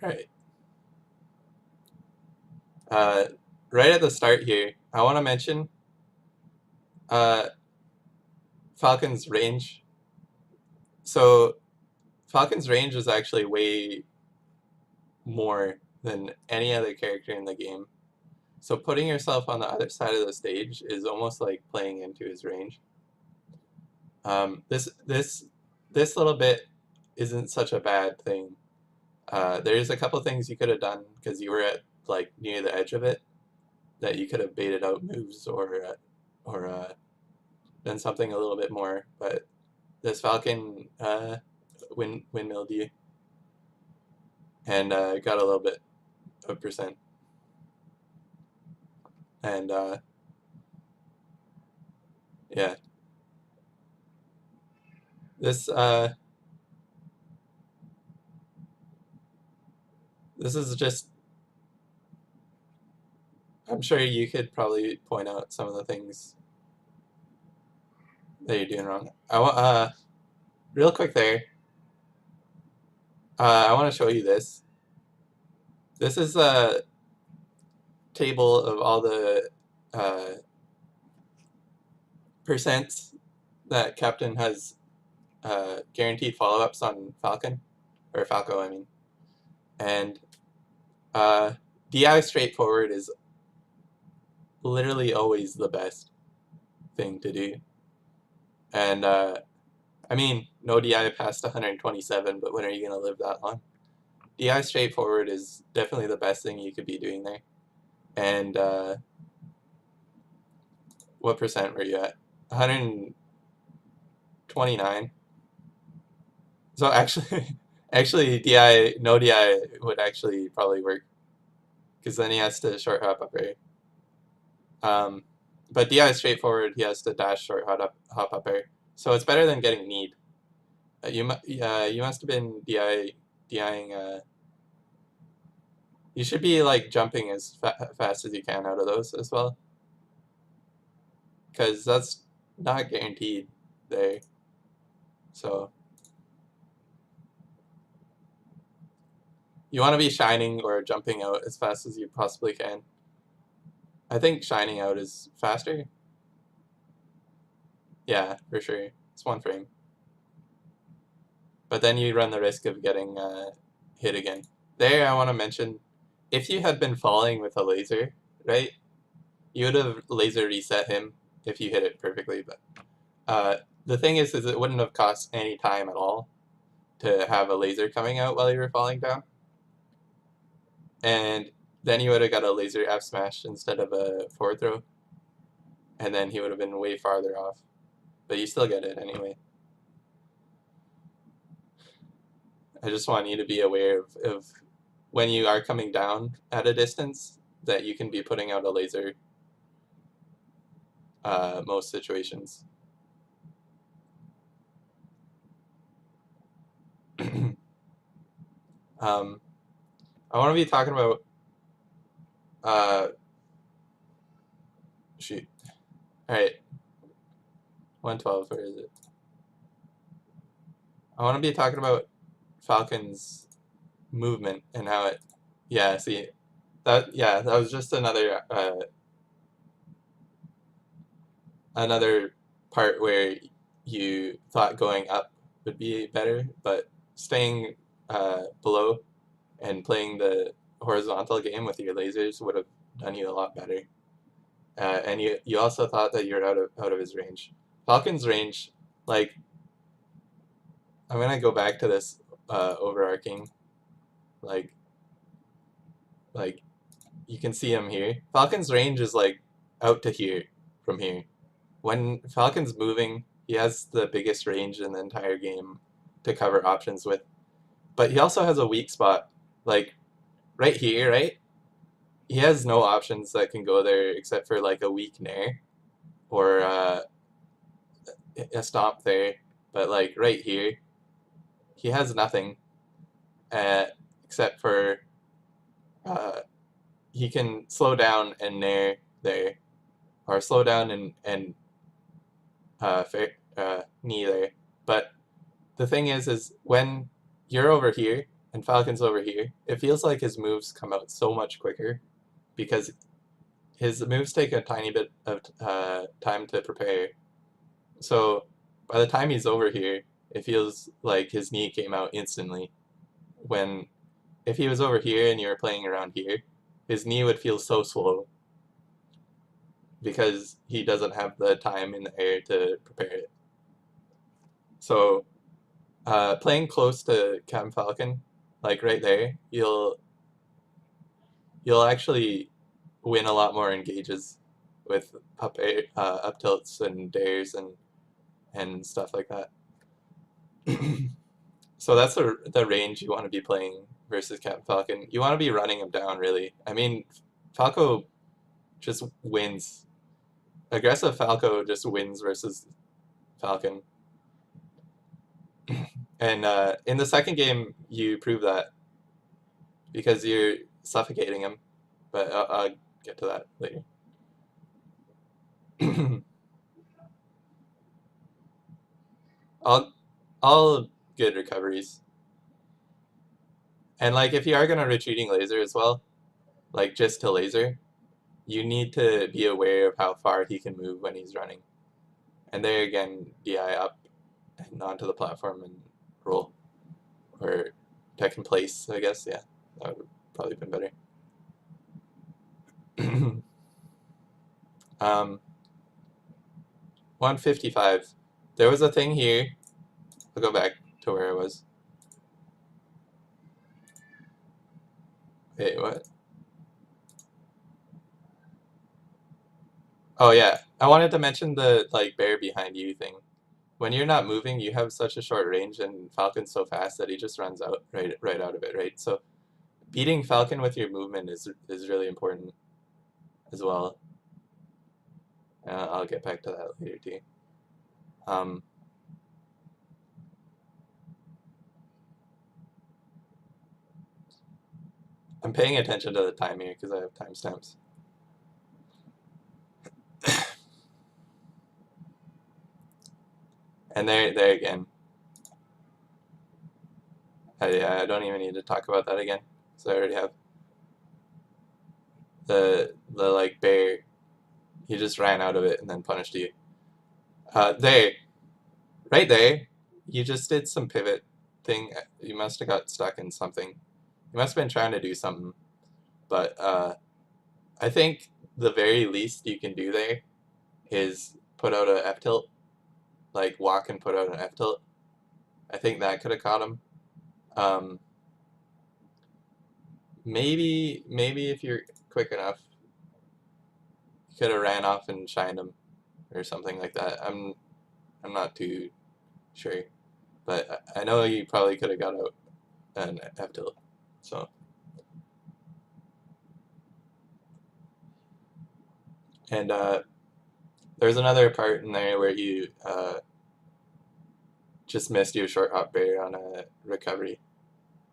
Alright. Right at the start here, I want to mention uh, Falcon's range. So Falcon's range is actually way more than any other character in the game. So putting yourself on the other side of the stage is almost like playing into his range. This little bit isn't such a bad thing. There's a couple things you could have done because you were at like near the edge of it that you could have baited out moves or done something a little bit more. But this Falcon windmilled you and got a little bit of percent. And yeah, this this is just. I'm sure you could probably point out some of the things that you're doing wrong. I want real quick there. I want to show you this. This is a table of all the percents that Captain has guaranteed follow-ups on Falcon, or Falco, I mean. And DI straightforward is literally always the best thing to do. And I mean, no DI past 127, but when are you going to live that long? DI straightforward is definitely the best thing you could be doing there. And what percent were you at? 129. So actually, DI, no DI would actually probably work because then he has to short hop up air. But DI is straightforward. He has to dash short hop up air. So it's better than getting need. You must have been DIing. You should be like jumping as fast as you can out of those as well, because that's not guaranteed there. So you want to be shining or jumping out as fast as you possibly can. I think shining out is faster. Yeah, for sure. It's one frame. But then you run the risk of getting hit again. There, I want to mention, if you had been falling with a laser, right, you would have laser reset him if you hit it perfectly. But the thing is it wouldn't have cost any time at all to have a laser coming out while you were falling down. And then you would have got a laser F smash instead of a forward throw. And then he would have been way farther off. But you still get it anyway. I just want you to be aware of when you are coming down at a distance that you can be putting out a laser most situations. I want to be talking about shoot. Alright. 112, where is it? I want to be talking about Falcon's movement and how it, yeah, see, that was just another part where you thought going up would be better, but staying below and playing the horizontal game with your lasers would have done you a lot better. And you also thought that you're out of his range. Falcon's range, like, I'm gonna go back to this overarching, like you can see him here. Falcon's range is like out to here from here. When Falcon's moving, he has the biggest range in the entire game to cover options with. But he also has a weak spot, like right here, right? He has no options that can go there except for like a weak nair or a stomp there. But like right here, he has nothing except for he can slow down and nair there, or slow down and knee there. But the thing is when you're over here, and Falcon's over here, it feels like his moves come out so much quicker because his moves take a tiny bit of time to prepare. So by the time he's over here, it feels like his knee came out instantly. When if he was over here and you were playing around here, his knee would feel so slow because he doesn't have the time in the air to prepare it. So playing close to Falcon, like right there, you'll actually win a lot more engages with up tilts and dares and stuff like that. So that's the range you want to be playing versus Falcon. You want to be running him down, really. I mean, Falco just wins. Aggressive Falco just wins versus Falcon. And in the second game, you prove that because you're suffocating him. But I'll get to that later. all good recoveries. And like if you are gonna retreating laser as well, like just to laser, you need to be aware of how far he can move when he's running. And there again, DI up and onto the platform and roll. Or tech in place, I guess, yeah. That would probably been better. 155. There was a thing here. I'll go back to where I was. Wait, what? Oh yeah, I wanted to mention the like bear behind you thing. When you're not moving, you have such a short range, and Falcon's so fast that he just runs out right out of it, right? So beating Falcon with your movement is really important as well. I'll get back to that later too. I'm paying attention to the time here because I have timestamps. And there again. I don't even need to talk about that again, because I already have. The like bear, he just ran out of it and then punished you. There, right there, you just did some pivot thing. You must have got stuck in something. You must have been trying to do something. But I think the very least you can do there is put out a F tilt, like walk and put out an F tilt. I think that could have caught him. Maybe if you're quick enough, you could have ran off and shined him or something like that. I'm not too sure, but I know you probably could have got out an F tilt. So. And there's another part in there where you just missed your short hop bear on a recovery.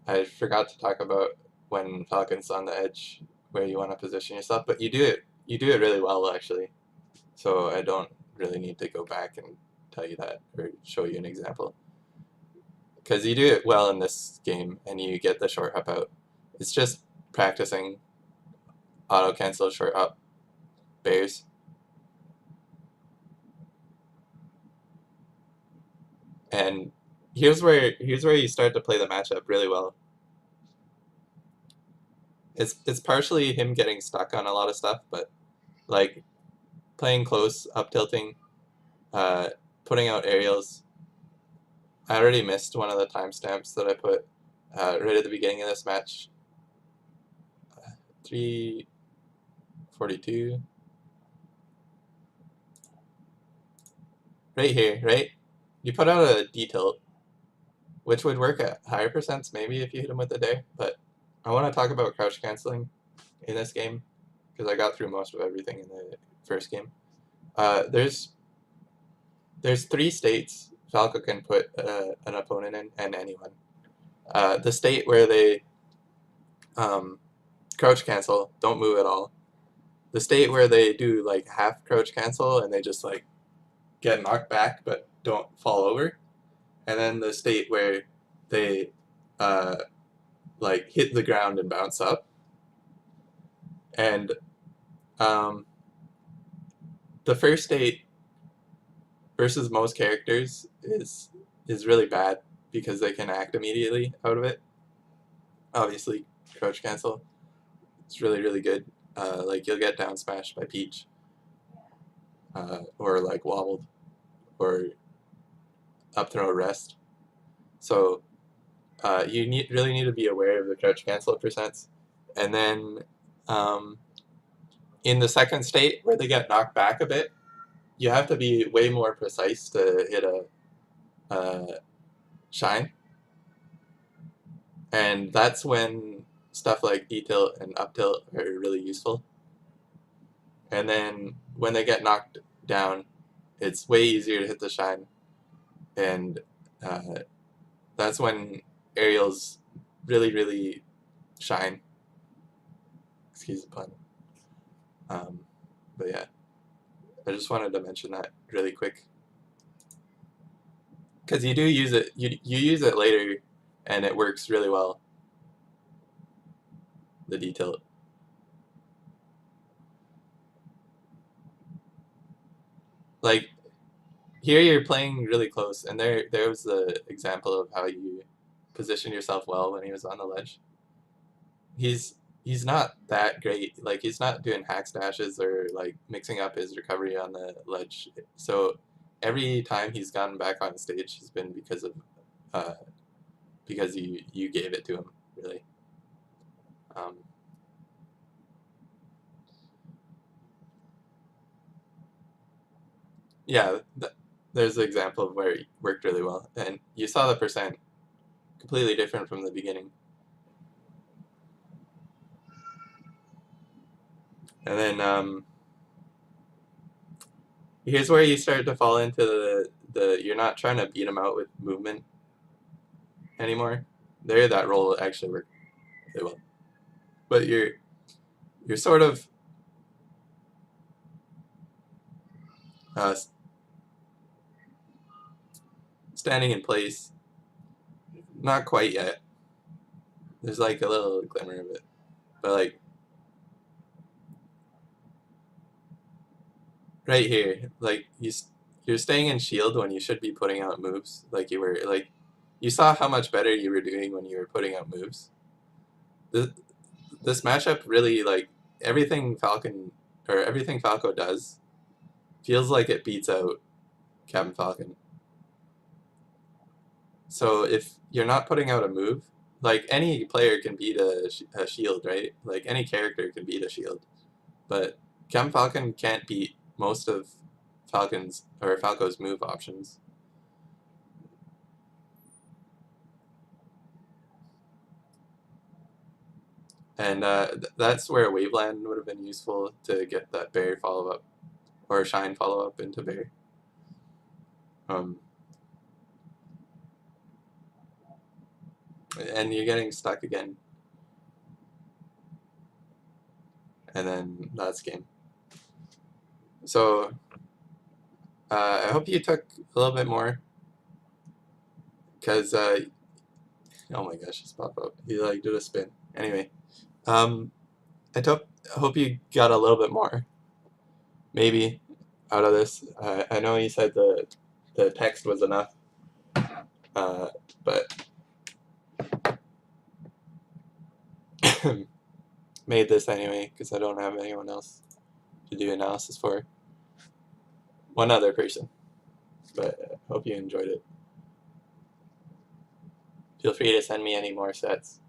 I forgot to talk about when Falcon's on the edge where you want to position yourself, but you do it really well actually. So I don't really need to go back and tell you that or show you an example. Because you do it well in this game and you get the short hop out. It's just practicing auto cancel short hop bears. And here's where you start to play the matchup really well. It's partially him getting stuck on a lot of stuff, but like playing close, up tilting, putting out aerials. I already missed one of the timestamps that I put right at the beginning of this match. 3:42. Right here, right? You put out a D tilt, which would work at higher percents maybe if you hit him with a dare, but I want to talk about crouch canceling in this game because I got through most of everything in the first game. There's 3 states Falco can put an opponent in, and anyone. The state where they crouch cancel, don't move at all. The state where they do like half crouch cancel and they just like get knocked back but don't fall over. And then the state where they like hit the ground and bounce up. And the first state versus most characters is really bad because they can act immediately out of it. Obviously, crouch cancel. It's really, really good. Like you'll get down smashed by Peach, or like wobbled, or up throw rest. So you really need to be aware of the crouch cancel percents. And then in the second state where they get knocked back a bit, you have to be way more precise to hit a shine. And that's when stuff like D-tilt and up-tilt are really useful. And then when they get knocked down, it's way easier to hit the shine. And that's when aerials really, really shine. Excuse the pun. But yeah, I just wanted to mention that really quick. Because you do use it, you use it later, and it works really well. The D-tilt. Like, here you're playing really close, and there was the example of how you position yourself well when he was on the ledge. He's not that great. Like, he's not doing hack stashes or like mixing up his recovery on the ledge. So every time he's gotten back on stage has been because of because you gave it to him, really. Yeah, there's an example of where it worked really well, and you saw the percent completely different from the beginning. And then here's where you start to fall into the you're not trying to beat him out with movement anymore. There, that roll actually worked really well, but you're sort of standing in place. Not quite yet. There's like a little glimmer of it, but like right here, like you're staying in shield when you should be putting out moves. Like you were like you saw how much better you were doing when you were putting out moves. This matchup really like everything Falcon or everything Falco does feels like it beats out Captain Falcon. So if you're not putting out a move, like any player can beat a shield, right? Like any character can beat a shield, but Captain Falcon can't beat most of Falco's move options. And that's where Waveland would have been useful to get that Bear follow-up, or Shine follow-up into Bear. And you're getting stuck again. And then that's game. So I hope you took a little bit more, because oh my gosh, just popped up. He like did a spin. Anyway, I hope you got a little bit more, maybe, out of this. I know you said the text was enough, but made this anyway because I don't have anyone else to do analysis for. One other person, but I hope you enjoyed it. Feel free to send me any more sets.